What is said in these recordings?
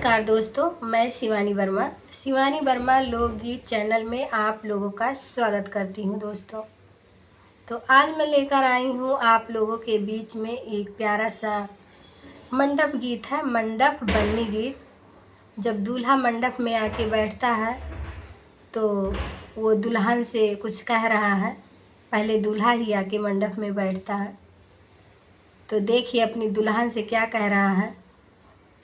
नमस्कार दोस्तों, मैं शिवानी वर्मा लोकगीत चैनल में आप लोगों का स्वागत करती हूँ। दोस्तों, तो आज मैं लेकर आई हूँ आप लोगों के बीच में एक प्यारा सा मंडप गीत है, मंडप बन्नी गीत। जब दूल्हा मंडप में आके बैठता है तो वो दुल्हन से कुछ कह रहा है। पहले दूल्हा ही आके मंडप में बैठता है, तो देखिए अपनी दुल्हन से क्या कह रहा है।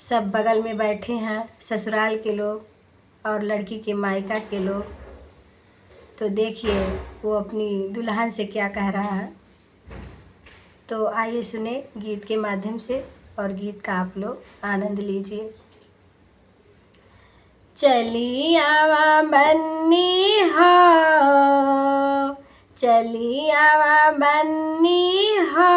सब बगल में बैठे हैं, ससुराल के लोग और लड़की के मायका के लोग। तो देखिए वो अपनी दुल्हन से क्या कह रहा है। तो आइए सुने गीत के माध्यम से और गीत का आप लोग आनंद लीजिए। चली आवा बन्नी हो, चली आवा बन्नी हो,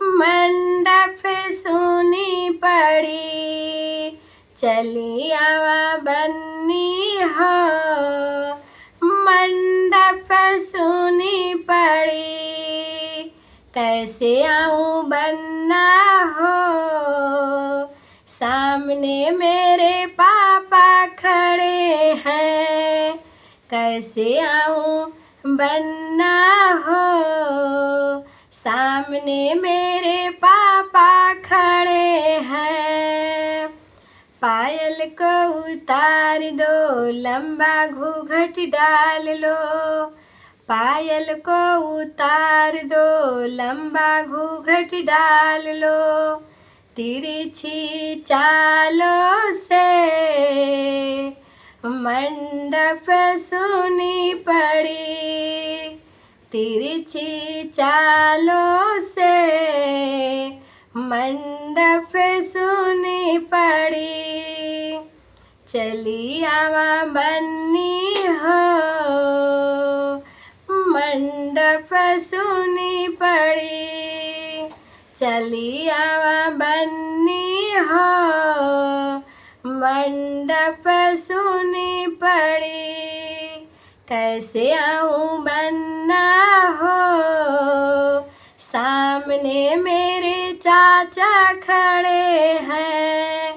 मंडप सुनी पड़ी। चली आवा बन्नी हो, मंडप सुनी पड़ी। कैसे आऊं बन्ना हो, सामने मेरे पापा खड़े हैं। कैसे आऊं बन्ना हो, सामने मेरे पापा खड़े हैं। पायल को उतार दो, लंबा घूंघट डाल लो। पायल को उतार दो, लंबा घूंघट डाल लो। तिरछी चालों से मंडप सुनी पड़ी। तिरछी चालों से मंडप सुनी पड़ी। चली आवा बन्नी हो, मंडप सुनी पड़ी। चली आवा बन्नी हो, मंडप सुनी पड़ी। कैसे आऊं बन्ना हो, सामने मेरे चाचा खड़े हैं।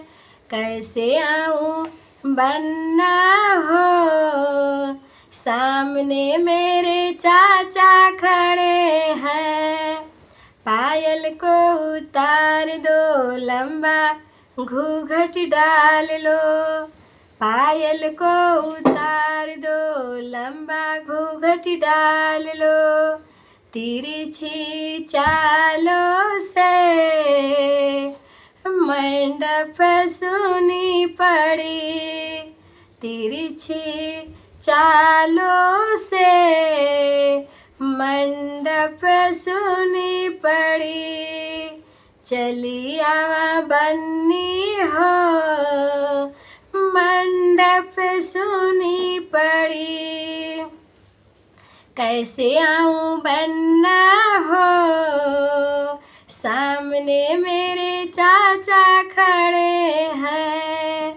कैसे आऊं बन्ना हो, सामने मेरे चाचा खड़े हैं। पायल को उतार दो, लंबा घूंघट डाल लो। पायल को उतार दो, लंबा घूंघट डाल लो। तिरछी चालों से मंडप सुनी पड़ी। तिरछी चालों से मंडप सुनी पड़ी। चली आवा बन्नी हो, मंडप सुनी पड़ी। कैसे आऊं बन्ना हो, सामने मेरे चाचा खड़े हैं।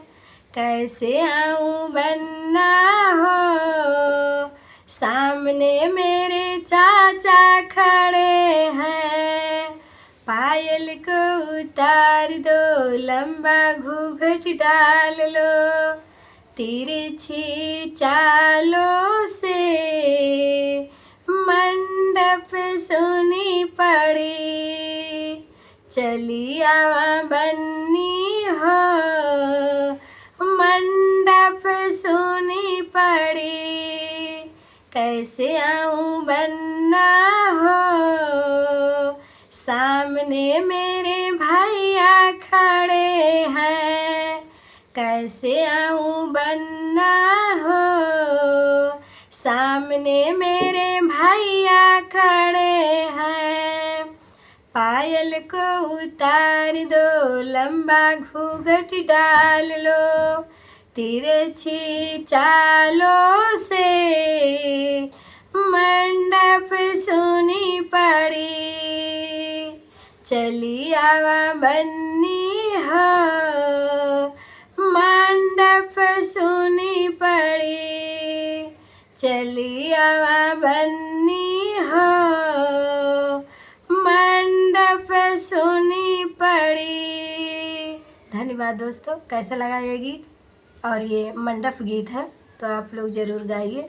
कैसे आऊं बन्ना हो, सामने मेरे चाचा खड़े हैं। पायल को उतार दो, लंबा घूंघट डाल लो। तिरछी चालों से मंडप सुनी पड़ी। चली आवा बन्नी हो, मंडप सुनी पड़ी। कैसे आऊं बन्ना हो, सामने मेरे भैया खड़े हैं। कैसे आऊं बन्ना हो, सामने मेरे भैया खड़े हैं। पायल को उतार दो, लंबा घूंघट डाल लो। तिरछी चालों से मंडप सुनी पड़ी। चली आवा बन्नी हो, मंडप सुनी पड़ी। चली आवा बन्नी हो, मंडप सुनी पड़ी। धन्यवाद दोस्तों। कैसा लगा ये गीत? और ये मंडप गीत है, तो आप लोग ज़रूर गाइए।